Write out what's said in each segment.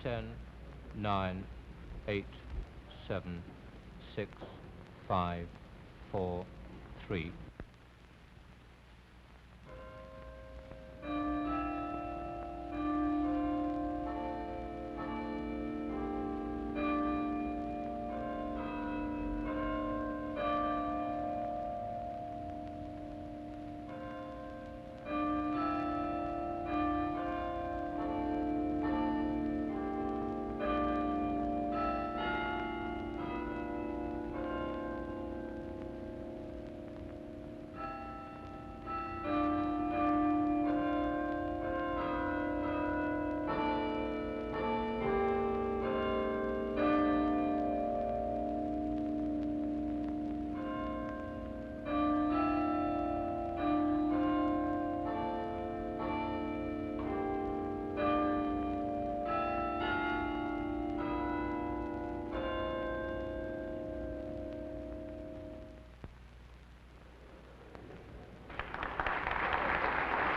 10, 9, 8, 7, 6, 5, 4, 3.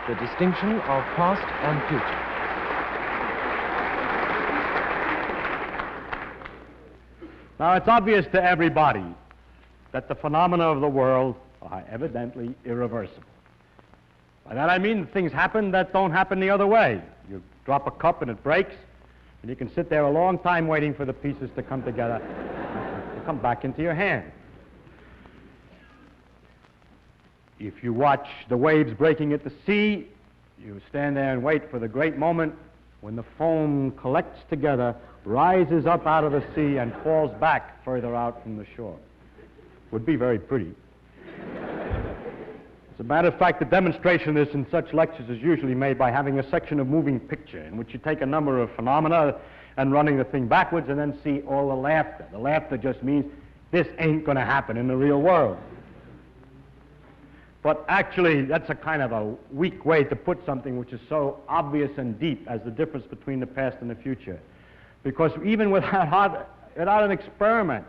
The distinction of past and future. Now, it's obvious to everybody that the phenomena of the world are evidently irreversible. By that I mean things happen that don't happen the other way. You drop a cup and it breaks, and you can sit there a long time waiting for the pieces to come together and come back into your hand. If you watch the waves breaking at the sea, you stand there and wait for the great moment when the foam collects together, rises up out of the sea, and falls back further out from the shore. Would be very pretty. As a matter of fact, the demonstration of this in such lectures is usually made by having a section of moving picture in which you take a number of phenomena and running the thing backwards and then see all the laughter. The laughter just means this ain't going to happen in the real world. But actually, that's a kind of a weak way to put something which is so obvious and deep as the difference between the past and the future. Because even without an experiment,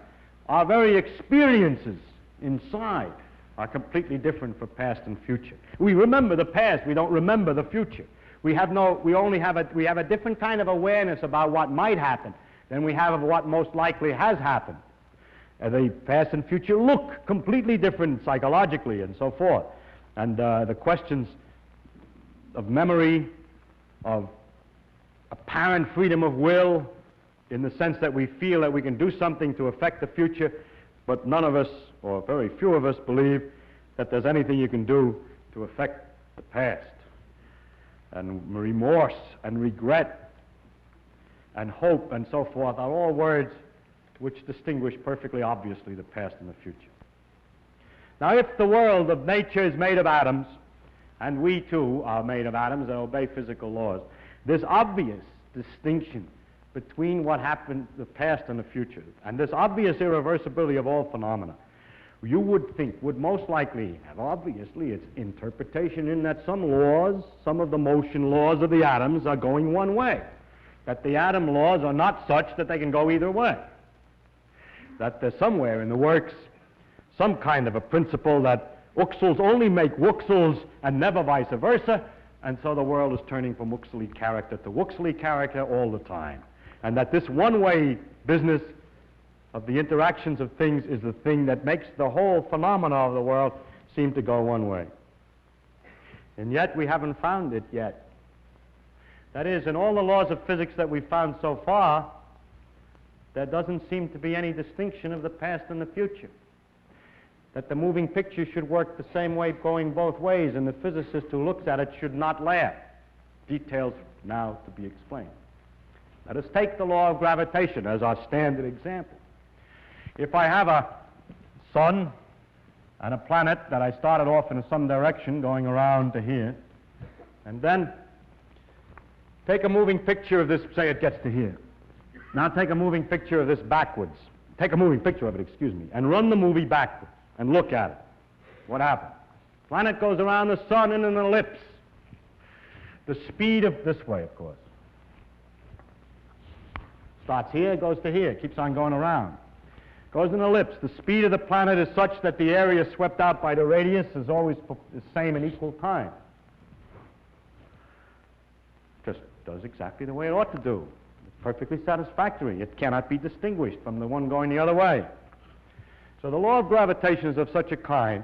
our very experiences inside are completely different for past and future. We remember the past, we don't remember the future. We have a different kind of awareness about what might happen than we have of what most likely has happened. The past and future look completely different psychologically and so forth. And the questions of memory, of apparent freedom of will, in the sense that we feel that we can do something to affect the future, but none of us, or very few of us, believe that there's anything you can do to affect the past. And remorse and regret and hope and so forth are all words which distinguish perfectly obviously the past and the future. Now, if the world of nature is made of atoms, and we too are made of atoms and obey physical laws, this obvious distinction between what happened, the past and the future, and this obvious irreversibility of all phenomena, you would think would most likely have obviously its interpretation in that some laws, some of the motion laws of the atoms are going one way, that the atom laws are not such that they can go either way, that there's somewhere in the works some kind of a principle that uxels only make wuxels and never vice versa, and so the world is turning from wuxely character to wuxely character all the time. And that this one-way business of the interactions of things is the thing that makes the whole phenomena of the world seem to go one way. And yet we haven't found it yet. That is, in all the laws of physics that we've found so far, there doesn't seem to be any distinction of the past and the future. That the moving picture should work the same way going both ways, and the physicist who looks at it should not laugh. Details now to be explained. Let us take the law of gravitation as our standard example. If I have a sun and a planet that I started off in some direction going around to here, and then take a moving picture of this, say it gets to here. Now take a moving picture of this backwards. Take a moving picture of it, excuse me, and run the movie backwards and look at it. What happens? Planet goes around the sun in an ellipse. The speed of this way, of course. Starts here, goes to here, keeps on going around. Goes in an ellipse. The speed of the planet is such that the area swept out by the radius is always the same in equal time. Just does exactly the way it ought to do. perfectly satisfactory. It cannot be distinguished from the one going the other way. So the law of gravitation is of such a kind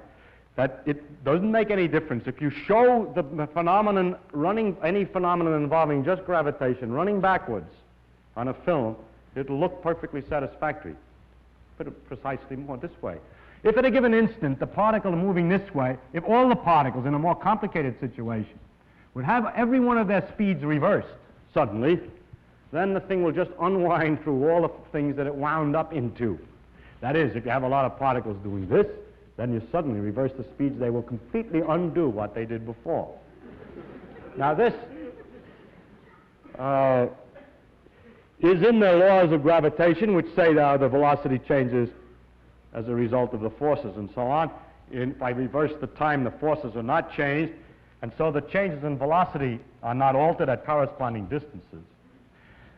that it doesn't make any difference. If you show the phenomenon running, any phenomenon involving just gravitation running backwards on a film, it'll look perfectly satisfactory. Put it precisely more this way. If at a given instant the particle moving this way, if all the particles in a more complicated situation would have every one of their speeds reversed suddenly, then the thing will just unwind through all the things that it wound up into. That is, if you have a lot of particles doing this, then you suddenly reverse the speeds, they will completely undo what they did before. Now this is in the laws of gravitation, which say that the velocity changes as a result of the forces and so on. If I reverse the time, the forces are not changed, and so the changes in velocity are not altered at corresponding distances.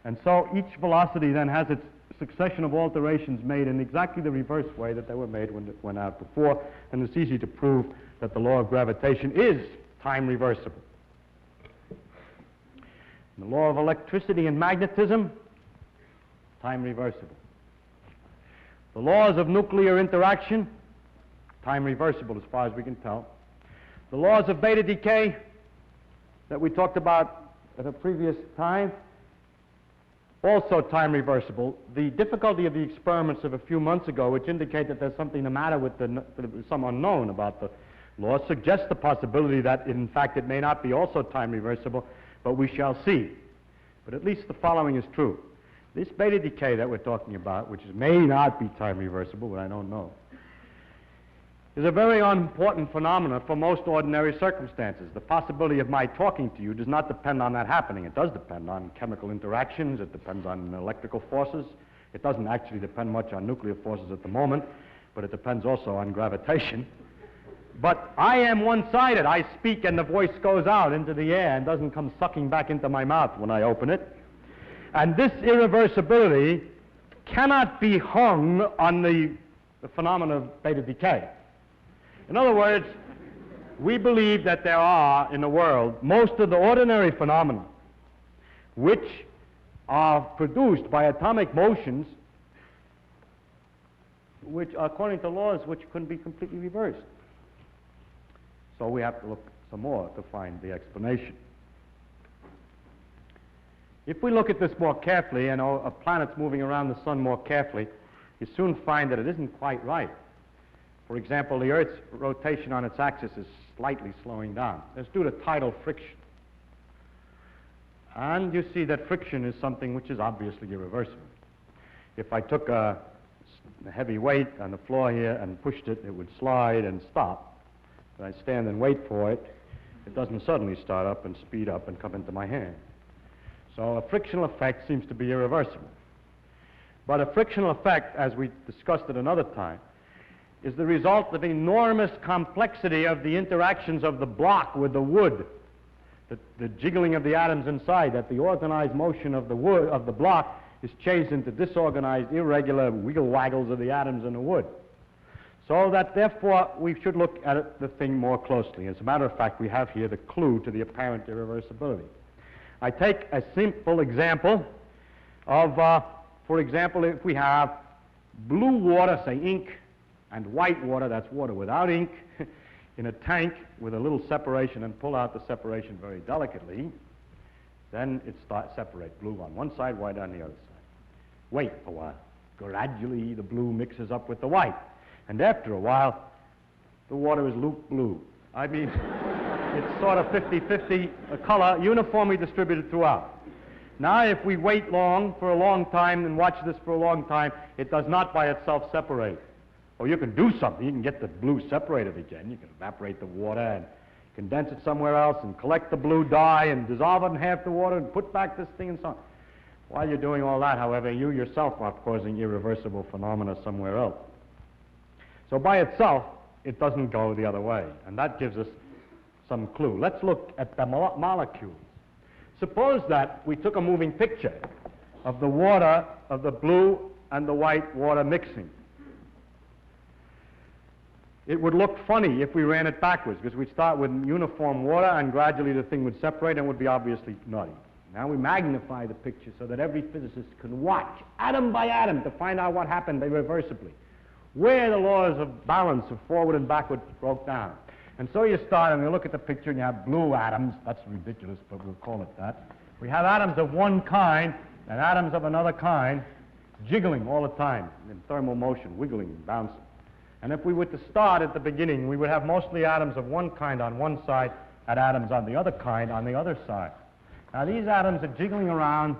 And so each velocity then has its succession of alterations made in exactly the reverse way that they were made when it went out before, and it's easy to prove that the law of gravitation is time reversible. The law of electricity and magnetism, time reversible. The laws of nuclear interaction, time reversible as far as we can tell. The laws of beta decay that we talked about at a previous time, also time reversible. The difficulty of the experiments of a few months ago, which indicate that there's something the matter with some unknown about the law, suggests the possibility that in fact it may not be also time reversible, but we shall see. But at least the following is true. This beta decay that we're talking about, which may not be time reversible, but I don't know, is a very unimportant phenomenon for most ordinary circumstances. The possibility of my talking to you does not depend on that happening. It does depend on chemical interactions. It depends on electrical forces. It doesn't actually depend much on nuclear forces at the moment, but it depends also on gravitation. But I am one-sided. I speak and the voice goes out into the air and doesn't come sucking back into my mouth when I open it. And this irreversibility cannot be hung on the phenomenon of beta decay. In other words, we believe that there are in the world most of the ordinary phenomena which are produced by atomic motions which, according to laws, which couldn't be completely reversed. So we have to look some more to find the explanation. If we look at this more carefully and a planet's moving around the sun more carefully, you soon find that it isn't quite right. For example, the Earth's rotation on its axis is slightly slowing down. It's due to tidal friction. And you see that friction is something which is obviously irreversible. If I took a heavy weight on the floor here and pushed it, it would slide and stop. If I stand and wait for it, it doesn't suddenly start up and speed up and come into my hand. So a frictional effect seems to be irreversible. But a frictional effect, as we discussed at another time, is the result of enormous complexity of the interactions of the block with the wood, the jiggling of the atoms inside, that the organized motion of the wood, of the block, is changed into disorganized, irregular wiggle-waggles of the atoms in the wood. So that, therefore, we should look at the thing more closely. As a matter of fact, we have here the clue to the apparent irreversibility. I take a simple example of, for example, if we have blue water, say ink, and white water, that's water without ink, in a tank with a little separation, and pull out the separation very delicately, then it starts separate, blue on one side, white on the other side. Wait a while. Gradually the blue mixes up with the white, and after a while the water is Luke blue. I mean, it's sort of 50-50 color, uniformly distributed throughout. Now if we wait for a long time and watch this for a long time, it does not by itself separate. Or you can do something. You can get the blue separated again. You can evaporate the water and condense it somewhere else and collect the blue dye and dissolve it in half the water and put back this thing and so on. While you're doing all that, however, you yourself are causing irreversible phenomena somewhere else. So by itself, it doesn't go the other way. And that gives us some clue. Let's look at the molecules. Suppose that we took a moving picture of the water, of the blue and the white water mixing. It would look funny if we ran it backwards, because we'd start with uniform water and gradually the thing would separate and would be obviously nutty. Now we magnify the picture so that every physicist can watch atom by atom to find out what happened irreversibly, where the laws of balance of forward and backward broke down. And so you start and you look at the picture and you have blue atoms. That's ridiculous, but we'll call it that. We have atoms of one kind and atoms of another kind jiggling all the time in thermal motion, wiggling and bouncing. And if we were to start at the beginning, we would have mostly atoms of one kind on one side and atoms on the other kind on the other side. Now these atoms are jiggling around.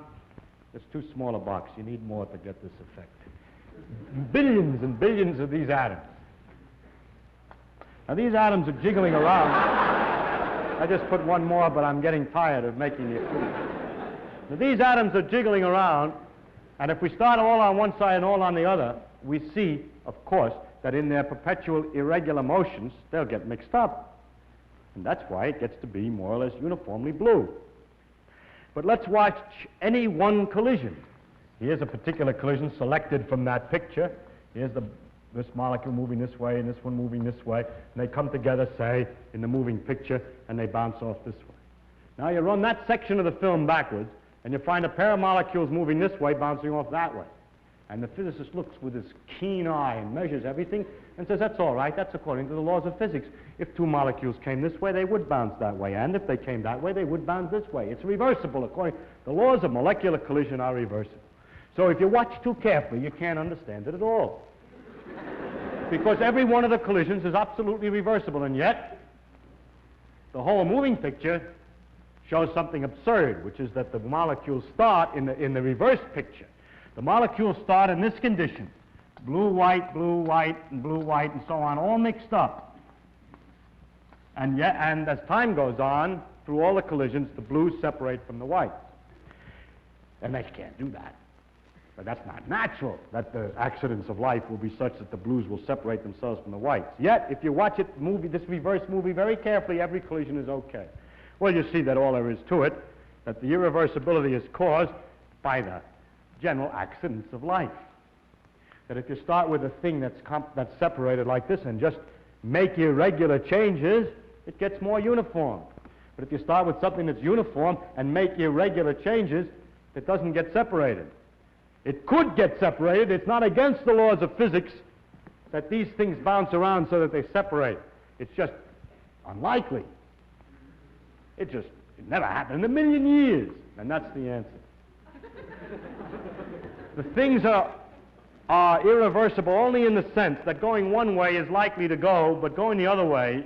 It's too small a box. You need more to get this effect. Billions and billions of these atoms. Now these atoms are jiggling around. I just put one more, but I'm getting tired of making it. Now these atoms are jiggling around, and if we start all on one side and all on the other, we see, of course, that in their perpetual irregular motions, they'll get mixed up. And that's why it gets to be more or less uniformly blue. But let's watch any one collision. Here's a particular collision selected from that picture. Here's this molecule moving this way and this one moving this way, and they come together, say, in the moving picture, and they bounce off this way. Now you run that section of the film backwards, and you find a pair of molecules moving this way, bouncing off that way. And the physicist looks with his keen eye and measures everything and says, that's all right, that's according to the laws of physics. If two molecules came this way, they would bounce that way, and if they came that way, they would bounce this way. It's reversible according. The laws of molecular collision are reversible. So if you watch too carefully, you can't understand it at all. Because every one of the collisions is absolutely reversible, and yet the whole moving picture shows something absurd, which is that the molecules start in the reverse picture. The molecules start in this condition, blue, white, and blue, white, and so on, all mixed up. And as time goes on, through all the collisions, the blues separate from the whites. And they can't do that. But that's not natural, that the accidents of life will be such that the blues will separate themselves from the whites. Yet, if you watch this reverse movie very carefully, every collision is okay. Well, you see that all there is to it, that the irreversibility is caused by the general accidents of life. That if you start with a thing that's separated like this and just make irregular changes, it gets more uniform. But if you start with something that's uniform and make irregular changes, it doesn't get separated. It could get separated. It's not against the laws of physics that these things bounce around so that they separate. It's just unlikely. It never happened in a million years. And that's the answer. The things are irreversible only in the sense that going one way is likely to go, but going the other way,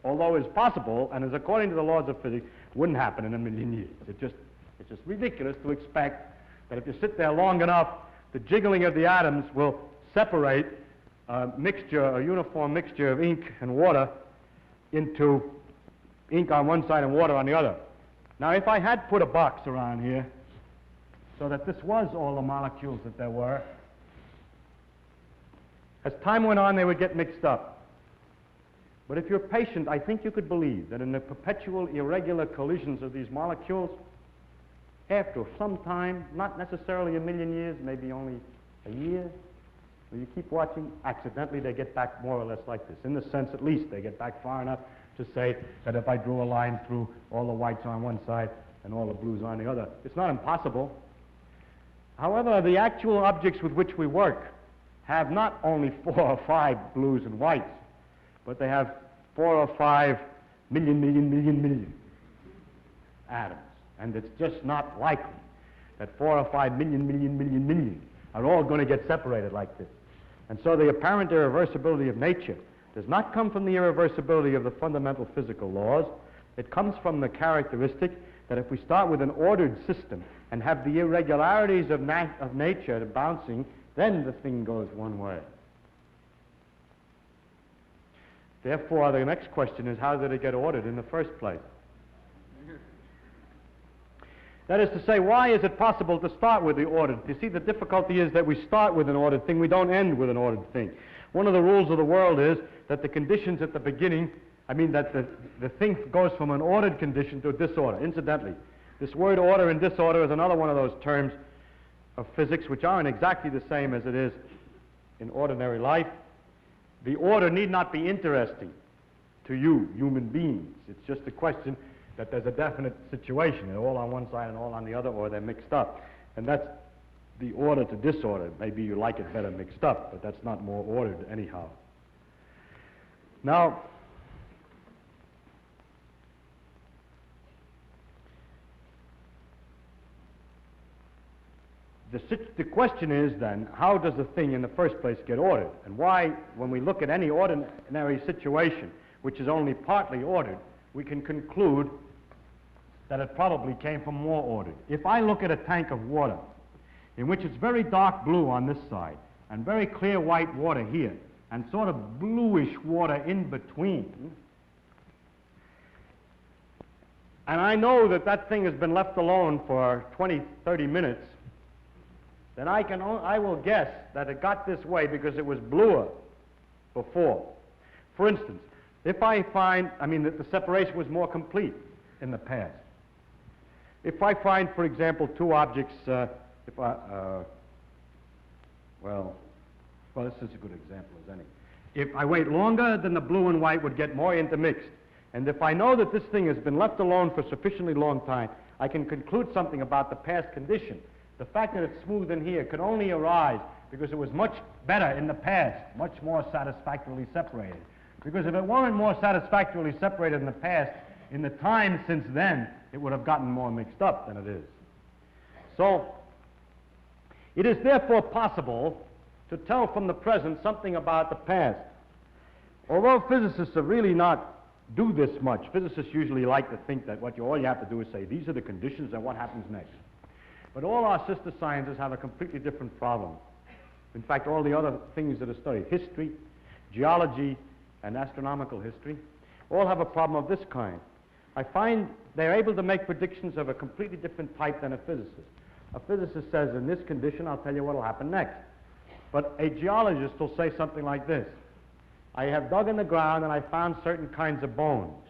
although is possible and is according to the laws of physics, wouldn't happen in a million years. It's just ridiculous to expect that if you sit there long enough, the jiggling of the atoms will separate a uniform mixture of ink and water into ink on one side and water on the other. Now, if I had put a box around here so that this was all the molecules that there were, as time went on, they would get mixed up. But if you're patient, I think you could believe that in the perpetual irregular collisions of these molecules, after some time, not necessarily a million years, maybe only a year, when you keep watching, accidentally they get back more or less like this. In the sense, at least, they get back far enough to say that if I drew a line through all the whites on one side and all the blues on the other, it's not impossible. However, the actual objects with which we work have not only 4 or 5 blues and whites, but they have 4 or 5 million atoms. And it's just not likely that 4 or 5 million are all going to get separated like this. And so the apparent irreversibility of nature does not come from the irreversibility of the fundamental physical laws. It comes from the characteristic that if we start with an ordered system and have the irregularities of nature bouncing, then the thing goes one way. Therefore, the next question is, how did it get ordered in the first place? That is to say, why is it possible to start with the ordered? You see, the difficulty is that we start with an ordered thing, we don't end with an ordered thing. One of the rules of the world is that the conditions at the beginning, that the thing goes from an ordered condition to a disorder. Incidentally, this word order and disorder is another one of those terms of physics which aren't exactly the same as it is in ordinary life. The order need not be interesting to you, human beings. It's just a question that there's a definite situation. They're all on one side and all on the other, or they're mixed up. And that's the order to disorder. Maybe you like it better mixed up, but that's not more ordered anyhow. Now, the question is then, how does a thing in the first place get ordered? And why, when we look at any ordinary situation, which is only partly ordered, we can conclude that it probably came from more ordered. If I look at a tank of water, in which it's very dark blue on this side, and very clear white water here, and sort of bluish water in between, and I know that that thing has been left alone for 20, 30 minutes, then I will guess that it got this way because it was bluer before. For instance, if I find, that the separation was more complete in the past. If I find, for example, two objects, well, this is a good example as any. If I wait longer, then the blue and white would get more intermixed. And if I know that this thing has been left alone for a sufficiently long time, I can conclude something about the past condition. The fact that it's smooth in here could only arise because it was much better in the past, much more satisfactorily separated. Because if it weren't more satisfactorily separated in the past, in the time since then, it would have gotten more mixed up than it is. So, it is therefore possible to tell from the present something about the past. Although physicists are really not do this much, physicists usually like to think that all you have to do is say, these are the conditions and what happens next. But all our sister sciences have a completely different problem. In fact, all the other things that are studied, history, geology, and astronomical history, all have a problem of this kind. I find they're able to make predictions of a completely different type than a physicist. A physicist says, in this condition, I'll tell you what will happen next. But a geologist will say something like this. I have dug in the ground and I found certain kinds of bones.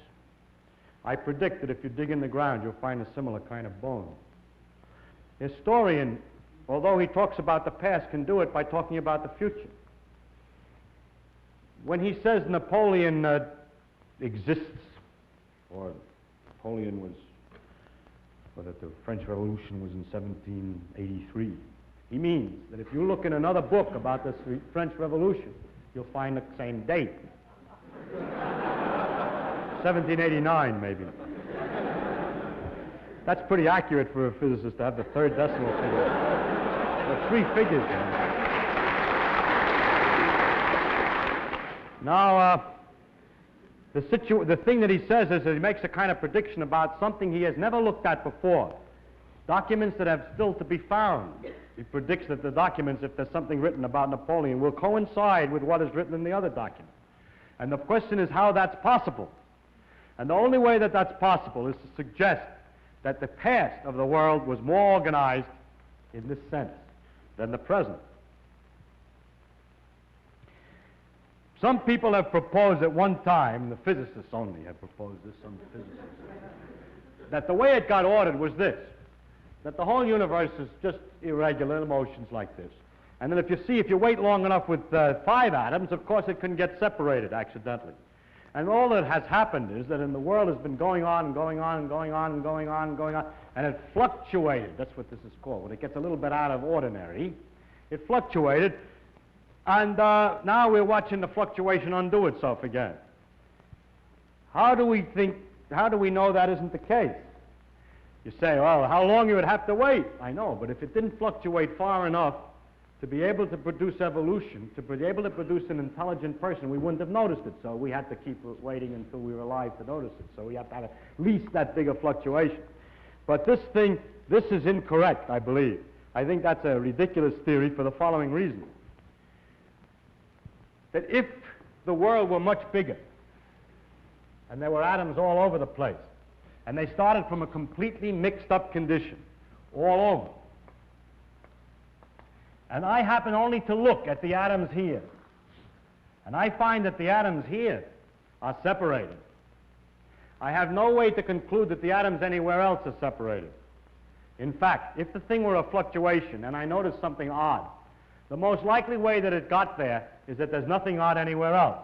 I predict that if you dig in the ground, you'll find a similar kind of bone. Historian, although he talks about the past, can do it by talking about the future. When he says Napoleon exists, or Napoleon was, or that the French Revolution was in 1783, he means that if you look in another book about the French Revolution, you'll find the same date. 1789, maybe. That's pretty accurate for a physicist to have the third decimal figure. The three figures. Now, the thing that he says is that he makes a kind of prediction about something he has never looked at before. Documents that have still to be found. He predicts that the documents, if there's something written about Napoleon, will coincide with what is written in the other document. And the question is how that's possible. And the only way that that's possible is to suggest that the past of the world was more organized in this sense than the present. Some people have proposed at one time, the physicists only have proposed this, some physicists, that the way it got ordered was this, that the whole universe is just irregular motions like this. And then if you wait long enough with 5 atoms, of course it can get separated accidentally. And all that has happened is that in the world has been going on and going on and going on and going on and going on, and it fluctuated. That's what this is called. When it gets a little bit out of ordinary, it fluctuated, and now we're watching the fluctuation undo itself again. How do we know that isn't the case? You say, well, how long you would have to wait? I know, but if it didn't fluctuate far enough to be able to produce evolution, to be able to produce an intelligent person, we wouldn't have noticed it. So we had to keep waiting until we were alive to notice it. So we have to have at least that big a fluctuation. But this is incorrect, I believe. I think that's a ridiculous theory for the following reason. That if the world were much bigger, and there were atoms all over the place, and they started from a completely mixed up condition, all over, and I happen only to look at the atoms here, and I find that the atoms here are separated, I have no way to conclude that the atoms anywhere else are separated. In fact, if the thing were a fluctuation, and I notice something odd, the most likely way that it got there is that there's nothing odd anywhere else.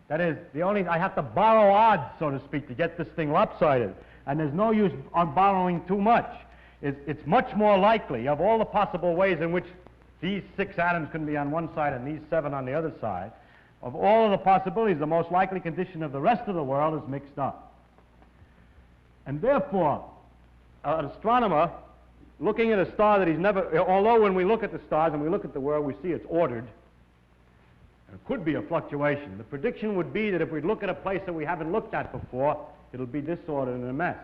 That is, I have to borrow odds, so to speak, to get this thing lopsided. and there's no use on borrowing too much. It's much more likely, of all the possible ways in which these 6 atoms can be on one side and these 7 on the other side, of all of the possibilities, the most likely condition of the rest of the world is mixed up. And therefore, an astronomer looking at a star that he's never, although when we look at the stars and we look at the world, we see it's ordered, there could be a fluctuation. The prediction would be that if we look at a place that we haven't looked at before, it'll be disordered and a mess.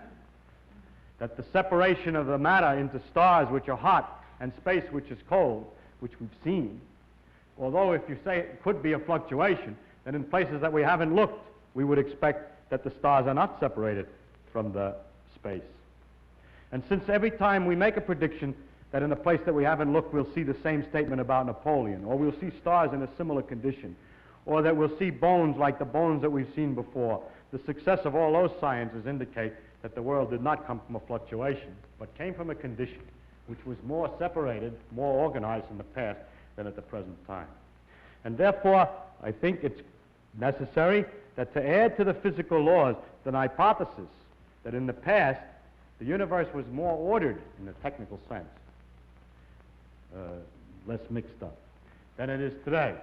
That the separation of the matter into stars which are hot and space which is cold, which we've seen, although if you say it could be a fluctuation, then in places that we haven't looked, we would expect that the stars are not separated from the space. And since every time we make a prediction that in a place that we haven't looked, we'll see the same statement about Napoleon, or we'll see stars in a similar condition, or that we'll see bones like the bones that we've seen before, the success of all those sciences indicate that the world did not come from a fluctuation, but came from a condition which was more separated, more organized in the past than at the present time. And therefore, I think it's necessary that to add to the physical laws an hypothesis that in the past the universe was more ordered in the technical sense, less mixed up, than it is today.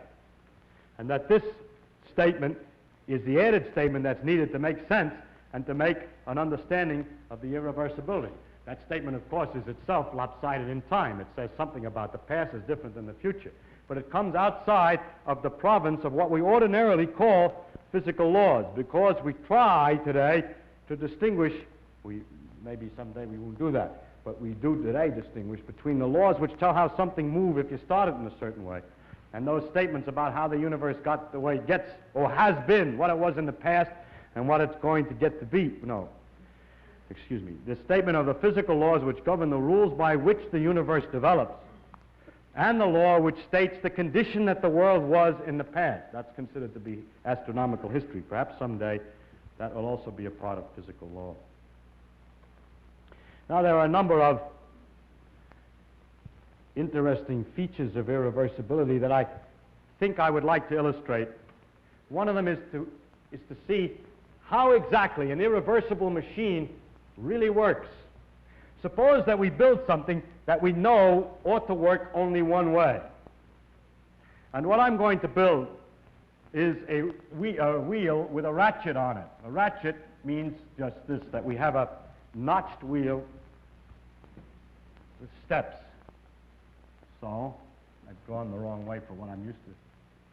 And that this statement is the added statement that's needed to make sense and to make an understanding of the irreversibility. That statement, of course, is itself lopsided in time. It says something about the past is different than the future. But it comes outside of the province of what we ordinarily call physical laws, because we try today to distinguish, maybe someday we won't do that, but we do today distinguish between the laws which tell how something moves if you start it in a certain way, and those statements about how the universe got the way it gets, or has been, what it was in the past, and what it's going to get to be. No. Excuse me. The statement of the physical laws which govern the rules by which the universe develops, and the law which states the condition that the world was in the past. That's considered to be astronomical history. Perhaps someday that will also be a part of physical law. Now, there are a number of interesting features of irreversibility that I think I would like to illustrate. One of them is to see how exactly an irreversible machine really works. Suppose that we build something that we know ought to work only one way. And what I'm going to build is a wheel with a ratchet on it. A ratchet means just this, that we have a notched wheel with steps. So, I've gone the wrong way for what I'm used to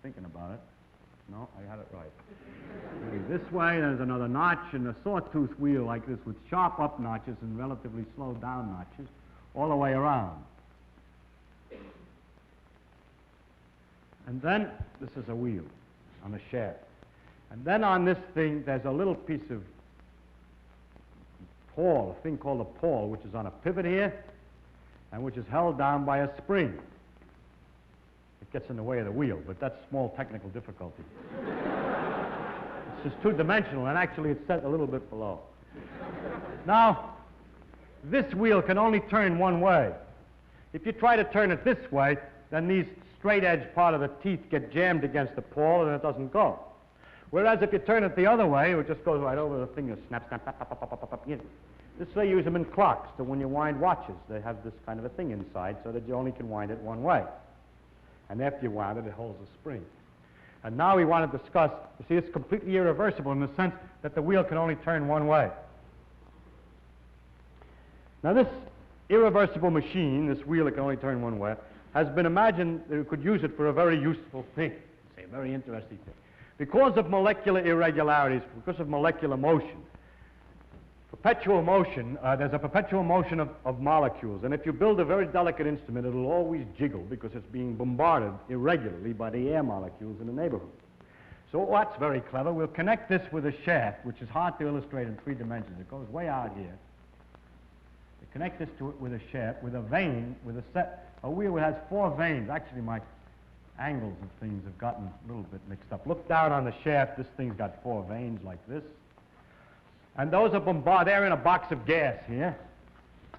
thinking about it. No, I had it right. Maybe this way, there's another notch, and a sawtooth wheel like this with sharp up notches and relatively slow down notches all the way around. And then, this is a wheel on a shaft. And then on this thing, there's a little piece of pawl, a thing called a pawl, which is on a pivot here, and which is held down by a spring. It gets in the way of the wheel, but that's small technical difficulty. It's just two-dimensional, and actually it's set a little bit below. Now, this wheel can only turn one way. If you try to turn it this way, then these straight-edge part of the teeth get jammed against the pawl, and it doesn't go. Whereas if you turn it the other way, it just goes right over the finger, snap, snap, pop, pop, pop, pop, pop, pop. This they use them in clocks, so when you wind watches, they have this kind of a thing inside so that you only can wind it one way. And after you wind it, it holds a spring. And now we want to discuss, you see, it's completely irreversible in the sense that the wheel can only turn one way. Now this irreversible machine, this wheel that can only turn one way, has been imagined that we could use it for a very useful thing, say, a very interesting thing. Because of molecular irregularities, because of molecular motion, perpetual motion, there's a perpetual motion of molecules, and if you build a very delicate instrument, it'll always jiggle because it's being bombarded irregularly by the air molecules in the neighborhood. So that's very clever. We'll connect this with a shaft, which is hard to illustrate in 3 dimensions. It goes way out here. We connect this to it with a shaft, with a vane, with a wheel that has 4 veins. Actually, my angles of things have gotten a little bit mixed up. Look down on the shaft. This thing's got 4 veins like this. And those are bombarded. They're in a box of gas here.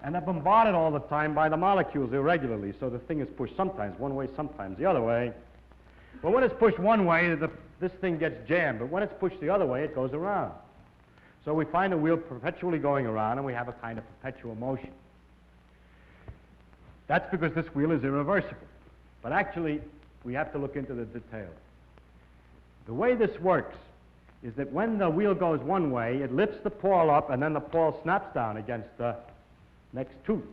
And they're bombarded all the time by the molecules irregularly. So the thing is pushed sometimes one way, sometimes the other way. But when it's pushed one way, this thing gets jammed. But when it's pushed the other way, it goes around. So we find the wheel perpetually going around, and we have a kind of perpetual motion. That's because this wheel is irreversible. But actually, we have to look into the details. The way this works is that when the wheel goes one way, it lifts the pawl up, and then the pawl snaps down against the next tooth.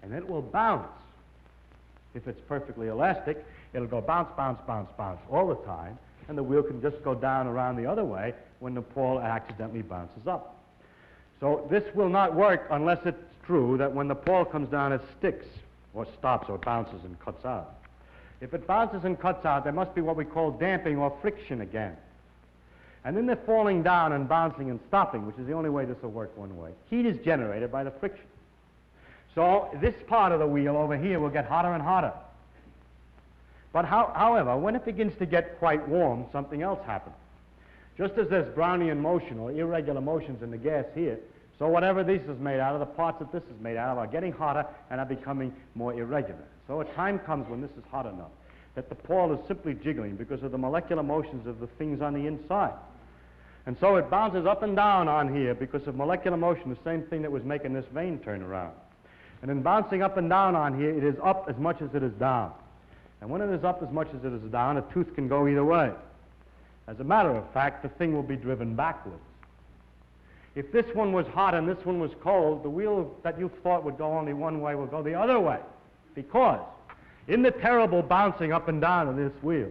And it will bounce. If it's perfectly elastic, it'll go bounce, bounce, bounce, bounce all the time, and the wheel can just go down around the other way when the pawl accidentally bounces up. So this will not work unless it's true that when the pawl comes down, it sticks, or stops, or bounces and cuts out. If it bounces and cuts out, there must be what we call damping or friction again. And in the falling down and bouncing and stopping, which is the only way this will work one way, heat is generated by the friction. So this part of the wheel over here will get hotter and hotter. But however, when it begins to get quite warm, something else happens. Just as there's Brownian motion or irregular motions in the gas here, so whatever this is made out of, the parts that this is made out of are getting hotter and are becoming more irregular. So a time comes when this is hot enough that the pawl is simply jiggling because of the molecular motions of the things on the inside. And so it bounces up and down on here because of molecular motion, the same thing that was making this vane turn around. And in bouncing up and down on here, it is up as much as it is down. And when it is up as much as it is down, a tooth can go either way. As a matter of fact, the thing will be driven backwards. If this one was hot and this one was cold, the wheel that you thought would go only one way will go the other way. Because in the terrible bouncing up and down of this wheel,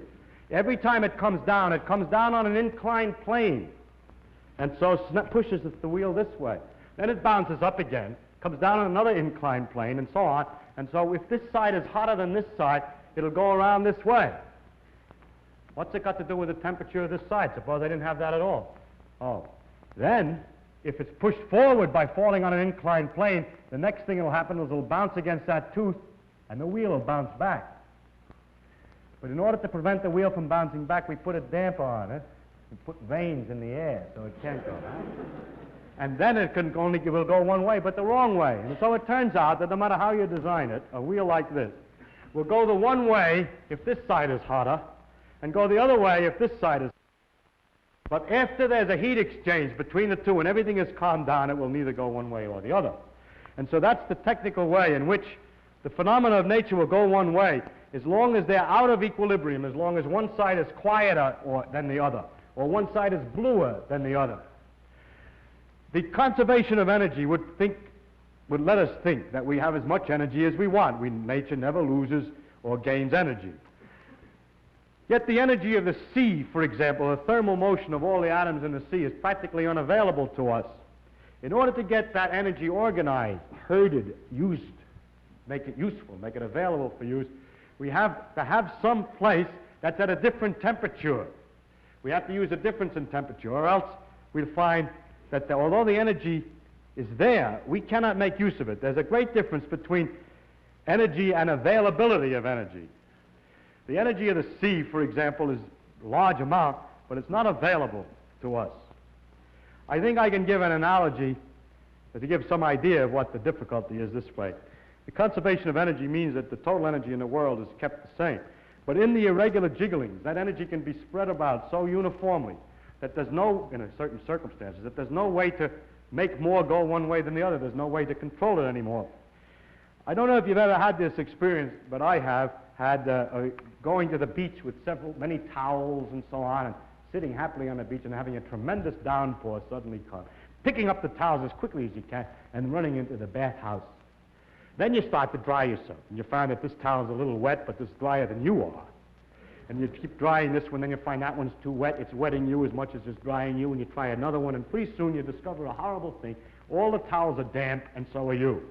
every time it comes down on an inclined plane. And so pushes the wheel this way. Then it bounces up again, comes down on another inclined plane, and so on. And so if this side is hotter than this side, it'll go around this way. What's it got to do with the temperature of this side? Suppose I didn't have that at all. Oh, then if it's pushed forward by falling on an inclined plane, the next thing that will happen is it'll bounce against that tooth, and the wheel will bounce back. But in order to prevent the wheel from bouncing back, we put a damper on it. We put vanes in the air so it can't go back. And then it will go one way, but the wrong way. And so it turns out that no matter how you design it, a wheel like this will go the one way if this side is hotter, and go the other way if this side is. But after there's a heat exchange between the two and everything is calmed down, it will neither go one way or the other. And so that's the technical way in which the phenomena of nature will go one way as long as they're out of equilibrium, as long as one side is quieter than the other, or one side is bluer than the other. The conservation of energy would let us think that we have as much energy as we want. Nature never loses or gains energy. Yet the energy of the sea, for example, the thermal motion of all the atoms in the sea is practically unavailable to us. In order to get that energy organized, herded, used, make it useful, make it available for use, we have to have some place that's at a different temperature. We have to use a difference in temperature, or else we'll find that although the energy is there, we cannot make use of it. There's a great difference between energy and availability of energy. The energy of the sea, for example, is a large amount, but it's not available to us. I think I can give an analogy to give some idea of what the difficulty is this way. The conservation of energy means that the total energy in the world is kept the same. But in the irregular jigglings, that energy can be spread about so uniformly that there's no, in certain circumstances, that there's no way to make more go one way than the other. There's no way to control it anymore. I don't know if you've ever had this experience, but I have had going to the beach with many towels and so on, and sitting happily on the beach and having a tremendous downpour suddenly come, picking up the towels as quickly as you can and running into the bathhouse. Then you start to dry yourself, and you find that this towel is a little wet, but it's drier than you are. And you keep drying this one, then you find that one's too wet. It's wetting you as much as it's drying you, and you try another one, and pretty soon you discover a horrible thing. All the towels are damp, and so are you.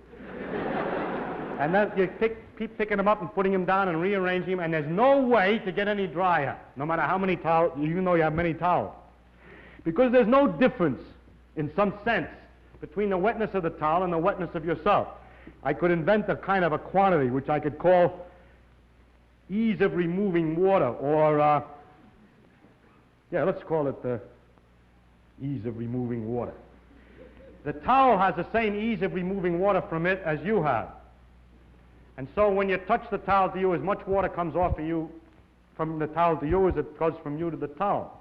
And then you keep picking them up and putting them down and rearranging them, and there's no way to get any drier, no matter how many towels, even though you have many towels. Because there's no difference, in some sense, between the wetness of the towel and the wetness of yourself. I could invent a kind of a quantity which I could call ease of removing water, or, let's call it the ease of removing water. The towel has the same ease of removing water from it as you have. And so when you touch the towel to you, as much water comes off of you from the towel to you as it goes from you to the towel.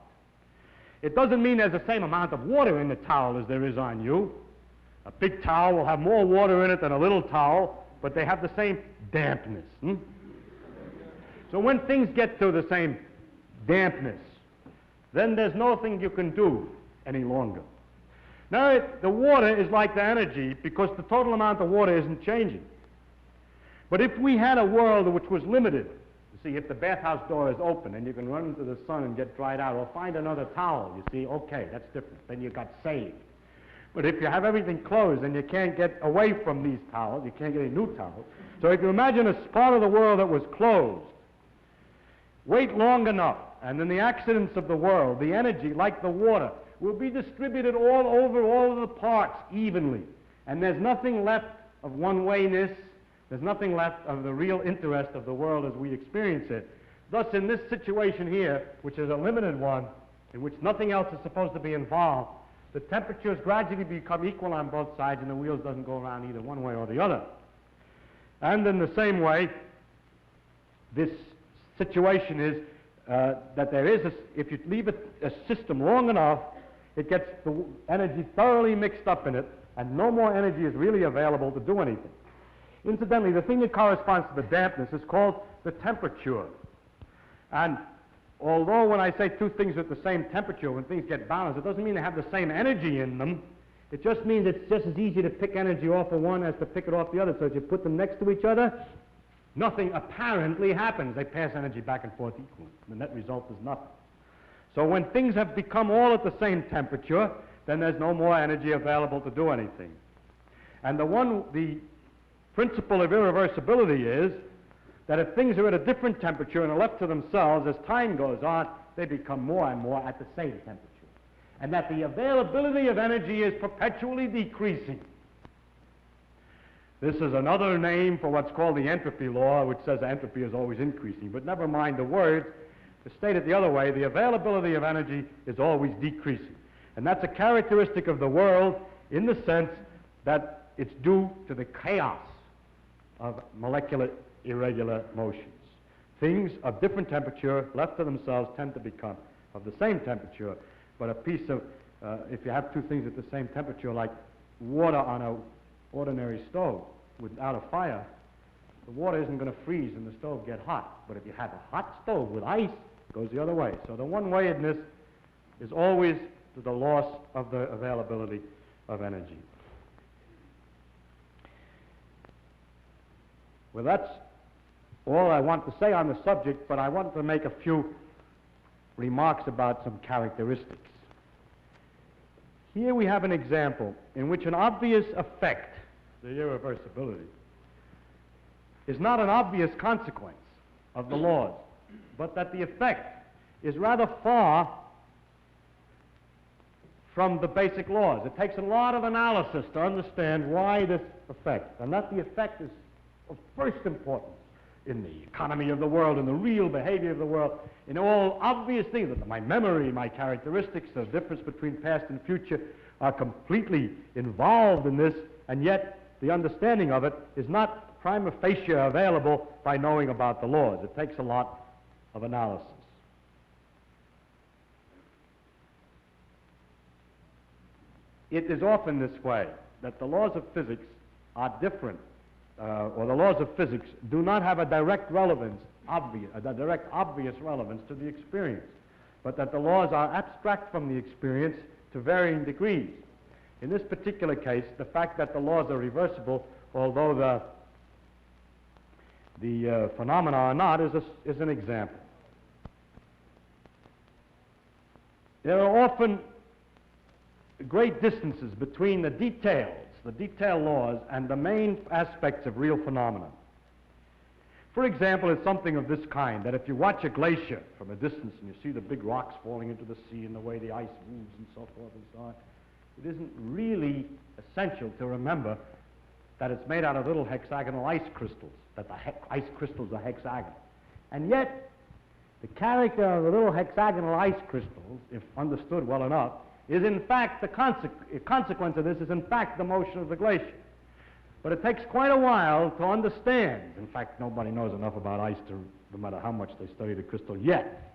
It doesn't mean there's the same amount of water in the towel as there is on you. A big towel will have more water in it than a little towel, but they have the same dampness. So when things get to the same dampness, then there's nothing you can do any longer. Now, the water is like the energy because the total amount of water isn't changing. But if we had a world which was limited, you see, if the bathhouse door is open and you can run into the sun and get dried out, or find another towel, you see, okay, that's different. Then you got saved. But if you have everything closed and you can't get away from these towels, you can't get any new towels. So if you imagine a part of the world that was closed, wait long enough, and in the accidents of the world, the energy, like the water, will be distributed all over all of the parts evenly. And there's nothing left of one-wayness. There's nothing left of the real interest of the world as we experience it. Thus, in this situation here, which is a limited one, in which nothing else is supposed to be involved, the temperatures gradually become equal on both sides, and the wheels doesn't go around either one way or the other. And in the same way, this situation is that there is, if you leave a system long enough, it gets the energy thoroughly mixed up in it, and no more energy is really available to do anything. Incidentally, the thing that corresponds to the dampness is called the temperature. And although when I say two things at the same temperature, when things get balanced, it doesn't mean they have the same energy in them. It just means it's just as easy to pick energy off of one as to pick it off the other. So if you put them next to each other, nothing apparently happens. They pass energy back and forth equally. The net result is nothing. So when things have become all at the same temperature, then there's no more energy available to do anything. And the principle of irreversibility is that if things are at a different temperature and are left to themselves, as time goes on, they become more and more at the same temperature. And that the availability of energy is perpetually decreasing. This is another name for what's called the entropy law, which says entropy is always increasing. But never mind the words. To state it the other way, the availability of energy is always decreasing. And that's a characteristic of the world in the sense that it's due to the chaos of molecular irregular motions. Things of different temperature, left to themselves, tend to become of the same temperature. But a piece of, if you have two things at the same temperature, like water on an ordinary stove without a fire, the water isn't going to freeze and the stove get hot. But if you have a hot stove with ice, it goes the other way. So the one-wayedness is always the loss of the availability of energy. Well, that's all I want to say on the subject, but I want to make a few remarks about some characteristics. Here we have an example in which an obvious effect, the irreversibility, is not an obvious consequence of the laws, but that the effect is rather far from the basic laws. It takes a lot of analysis to understand why this effect, and that the effect is of first importance in the economy of the world, in the real behavior of the world, in all obvious things, that my memory, my characteristics, the difference between past and future are completely involved in this, and yet the understanding of it is not prima facie available by knowing about the laws. It takes a lot of analysis. It is often this way, that the laws of physics are different, or the laws of physics do not have a direct relevance, obvious relevance to the experience, but that the laws are abstract from the experience to varying degrees. In this particular case, the fact that the laws are reversible, although the phenomena are not, is an example. There are often great distances between the detail laws, and the main aspects of real phenomena. For example, it's something of this kind, that if you watch a glacier from a distance and you see the big rocks falling into the sea and the way the ice moves and so forth and so on, it isn't really essential to remember that it's made out of little hexagonal ice crystals, that the ice crystals are hexagonal. And yet, the character of the little hexagonal ice crystals, if understood well enough, is in fact the consequence of this is in fact the motion of the glacier. But it takes quite a while to understand. In fact, nobody knows enough about ice to, no matter how much they study the crystal yet,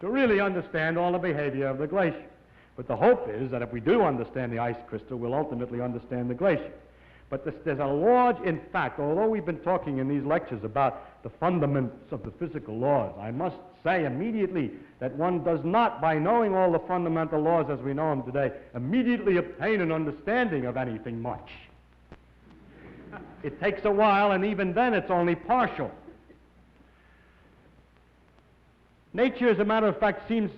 to really understand all the behavior of the glacier. But the hope is that if we do understand the ice crystal, we'll ultimately understand the glacier. But there's a large, in fact, although we've been talking in these lectures about the fundaments of the physical laws, I must say immediately that one does not, by knowing all the fundamental laws as we know them today, immediately obtain an understanding of anything much. It takes a while, and even then it's only partial. Nature, as a matter of fact, seems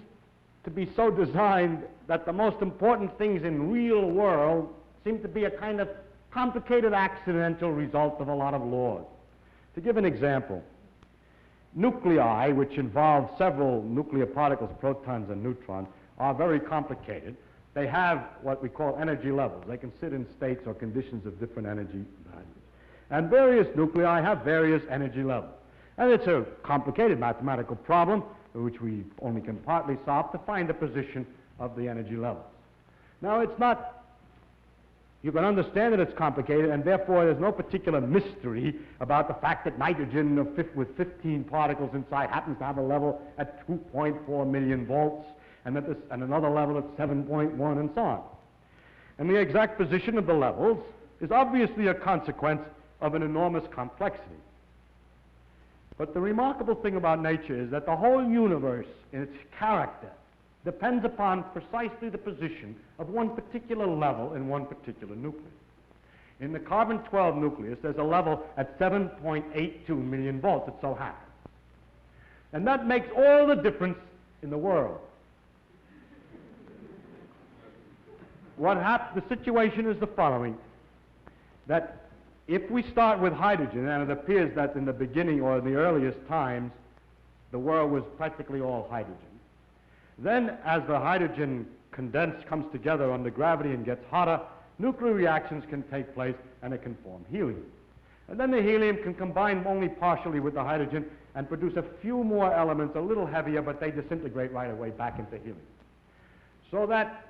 to be so designed that the most important things in real world seem to be a kind of complicated accidental result of a lot of laws. To give an example, nuclei, which involve several nuclear particles, protons and neutrons, are very complicated. They have what we call energy levels. They can sit in states or conditions of different energy values. And various nuclei have various energy levels. And it's a complicated mathematical problem, which we only can partly solve, to find the position of the energy levels. Now, it's not, you can understand that it's complicated, and therefore there's no particular mystery about the fact that nitrogen with 15 particles inside happens to have a level at 2.4 million volts, and another level at 7.1, and so on. And the exact position of the levels is obviously a consequence of an enormous complexity. But the remarkable thing about nature is that the whole universe in its character depends upon precisely the position of one particular level in one particular nucleus. In the carbon-12 nucleus, there's a level at 7.82 million volts, it so happens. And that makes all the difference in the world. The situation is the following, that if we start with hydrogen, and it appears that in the beginning or in the earliest times, the world was practically all hydrogen. Then, as the hydrogen comes together under gravity and gets hotter, nuclear reactions can take place and it can form helium. And then the helium can combine only partially with the hydrogen and produce a few more elements, a little heavier, but they disintegrate right away back into helium. So that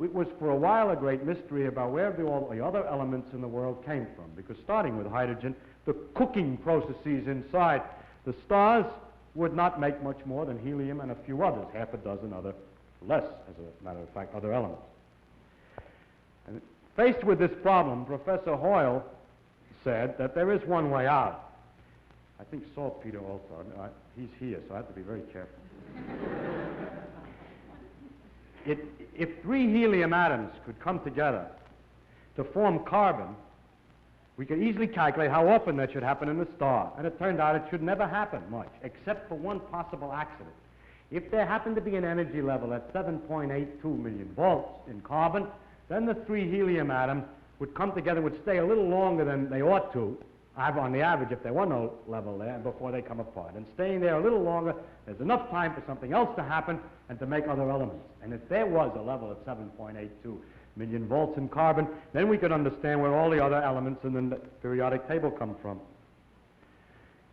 it was for a while a great mystery about where all the other elements in the world came from, because starting with hydrogen, the cooking processes inside the stars would not make much more than helium and a few others, half a dozen other, less, as a matter of fact, other elements. And faced with this problem, Professor Hoyle said that there is one way out. I think saltpeter also, he's here, so I have to be very careful. If 3 helium atoms could come together to form carbon, we could easily calculate how often that should happen in a star. And it turned out it should never happen much, except for one possible accident. If there happened to be an energy level at 7.82 million volts in carbon, then the 3 helium atoms would come together, would stay a little longer than they ought to, on the average, if there were no level there, before they come apart. And staying there a little longer, there's enough time for something else to happen and to make other elements. And if there was a level of 7.82 million volts in carbon, then we could understand where all the other elements in the periodic table come from.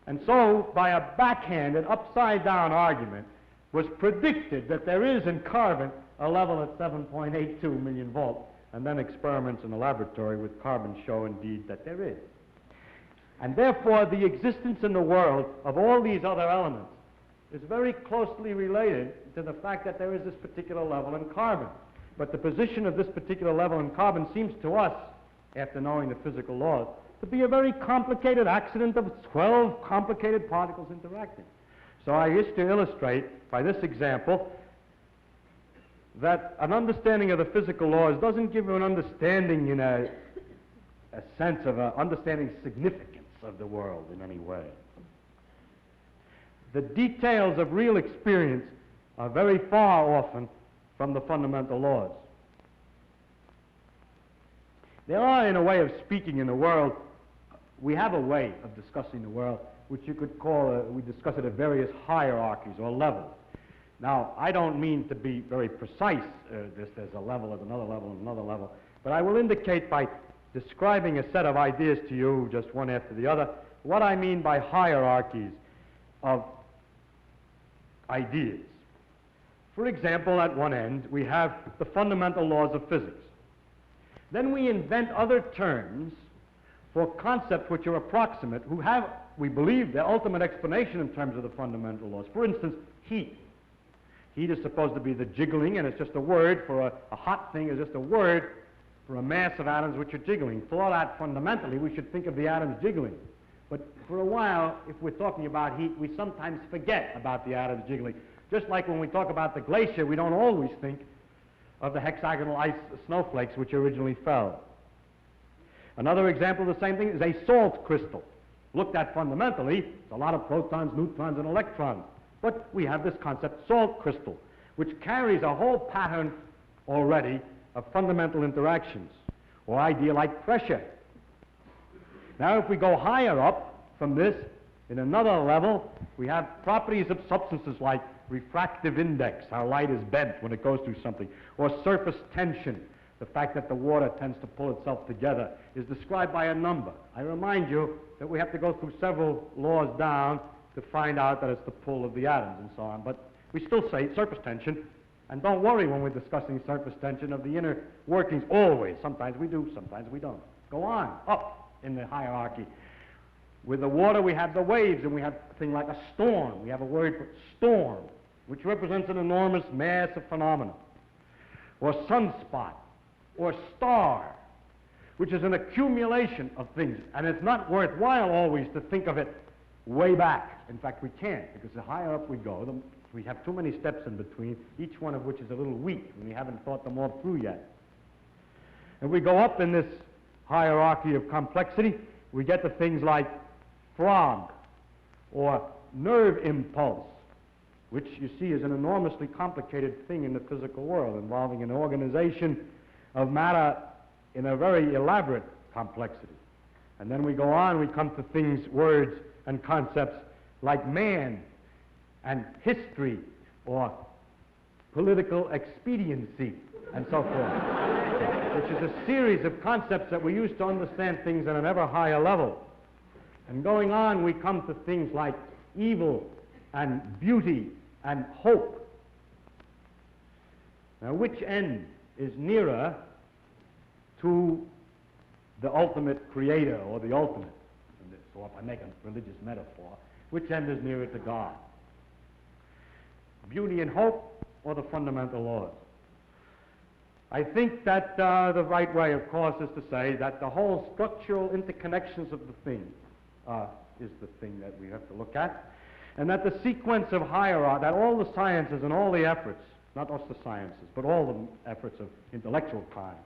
And so, by a backhanded, upside-down argument, was predicted that there is in carbon a level at 7.82 million volts, and then experiments in the laboratory with carbon show indeed that there is. And therefore, the existence in the world of all these other elements is very closely related to the fact that there is this particular level in carbon. But the position of this particular level in carbon seems to us, after knowing the physical laws, to be a very complicated accident of 12 complicated particles interacting. So I wish to illustrate by this example that an understanding of the physical laws doesn't give you an understanding in a sense of understanding significance of the world in any way. The details of real experience are very far often from the fundamental laws. There are, in a way of speaking, in the world, we have a way of discussing the world which you could call, we discuss it at various hierarchies or levels. Now, I don't mean to be very precise, there's a level at another level and another level, but I will indicate by describing a set of ideas to you, just one after the other, what I mean by hierarchies of ideas. For example, at one end, we have the fundamental laws of physics. Then we invent other terms for concepts which are approximate, who have, we believe, their ultimate explanation in terms of the fundamental laws. For instance, heat. Heat is supposed to be the jiggling, and it's just a word for a hot thing is just a word for a mass of atoms which are jiggling. For that, fundamentally, we should think of the atoms jiggling. But for a while, if we're talking about heat, we sometimes forget about the atoms jiggling. Just like when we talk about the glacier, we don't always think of the hexagonal ice snowflakes which originally fell. Another example of the same thing is a salt crystal. Looked at fundamentally, it's a lot of protons, neutrons, and electrons. But we have this concept, salt crystal, which carries a whole pattern already of fundamental interactions, or idea like pressure. Now, if we go higher up from this, in another level, we have properties of substances like refractive index, how light is bent when it goes through something, or surface tension, the fact that the water tends to pull itself together, is described by a number. I remind you that we have to go through several laws down to find out that it's the pull of the atoms and so on, but we still say surface tension, and don't worry when we're discussing surface tension of the inner workings, always. Sometimes we do, sometimes we don't. Go on, up in the hierarchy. With the water, we have the waves, and we have a thing like a storm. We have a word for storm, which represents an enormous mass of phenomena. Or sunspot, or star, which is an accumulation of things. And it's not worthwhile always to think of it way back. In fact, we can't, because the higher up we go, we have too many steps in between, each one of which is a little weak, and we haven't thought them all through yet. And we go up in this hierarchy of complexity, we get to things like frog, or nerve impulse, which you see is an enormously complicated thing in the physical world, involving an organization of matter in a very elaborate complexity. And then we go on, we come to things, words, and concepts like man, and history, or political expediency, and so forth, which is a series of concepts that we use to understand things at an ever higher level. And going on, we come to things like evil, and beauty, and hope. Now, which end is nearer to the ultimate creator, or the ultimate? So if I make a religious metaphor, which end is nearer to God? Beauty and hope, or the fundamental laws? I think that the right way, of course, is to say that the whole structural interconnections of the thing is the thing that we have to look at, and that the sequence of hierarchy, that all the sciences and all the efforts, not just the sciences, but all the efforts of intellectual kind,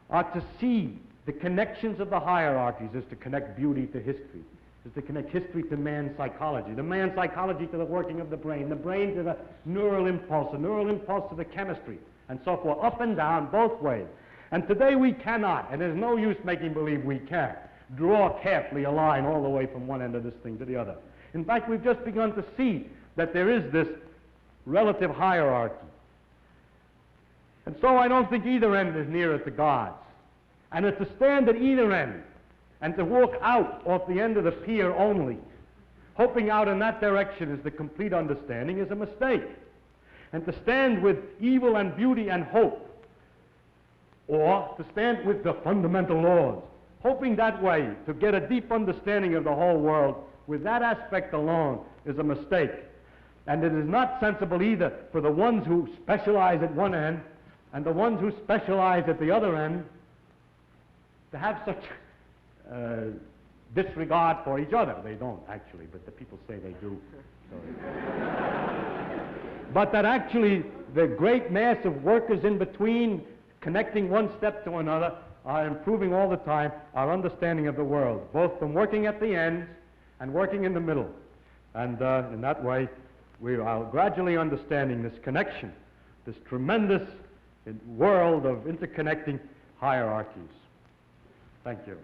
are to see the connections of the hierarchies is to connect beauty to history, is to connect history to man's psychology, the man's psychology to the working of the brain to the neural impulse to the chemistry, and so forth, up and down, both ways. And today we cannot, and there's no use making believe we can, draw carefully a line all the way from one end of this thing to the other. In fact, we've just begun to see that there is this relative hierarchy. And so I don't think either end is nearer to God's. And to stand at either end and to walk out off the end of the pier only, hoping out in that direction is the complete understanding, is a mistake. And to stand with evil and beauty and hope, or to stand with the fundamental laws, hoping that way to get a deep understanding of the whole world with that aspect alone, is a mistake. And it is not sensible either for the ones who specialize at one end and the ones who specialize at the other end to have such disregard for each other. They don't, actually, but the people say they do. But that actually the great mass of workers in between, connecting one step to another, are improving all the time our understanding of the world, both from working at the ends and working in the middle. And in that way, we are gradually understanding this connection, this tremendous world of interconnecting hierarchies. Thank you.